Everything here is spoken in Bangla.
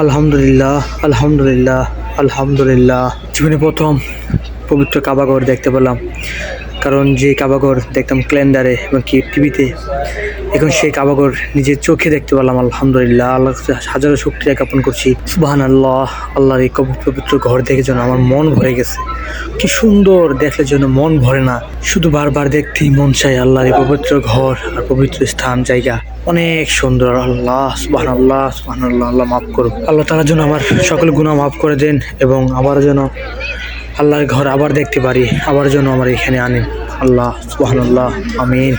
আলহামদুলিল্লাহ, আলহামদুলিল্লাহ, আলহামদুলিল্লাহ। জীবনে প্রথম পবিত্র কাবাঘর দেখতে পেলাম, কারণ যে কাবাঘর দেখতাম ক্যালেন্ডারে এবং কি টিভিতে, এখন সেই কাবাঘর নিজের চোখে দেখতে পেলাম। আলহামদুলিল্লাহ, আল্লাহ হাজারো শুকরিয়া জ্ঞাপন করছি। সুবহানাল্লাহ, আল্লাহর এই পবিত্র ঘর দেখে যেন আমার মন ভরে গেছে। কি সুন্দর, দেখলে যেন মন ভরে না, শুধু বারবার দেখতেই মন চাই। আল্লাহর এই পবিত্র ঘর আর পবিত্র স্থান জায়গা অনেক সুন্দর। আল্লাহ সুবহানাল্লাহ, সুবহানাল্লাহ। আল্লাহ মাফ করুন, আল্লাহ তাআলা যেন আমার সকল গুনাহ মাফ করে দেন এবং আবার যেন আল্লাহর ঘর আবার দেখতে পারি, আবার যেন আমার এখানে আনেন। আল্লাহ সুবহানাল্লাহ, আমিন।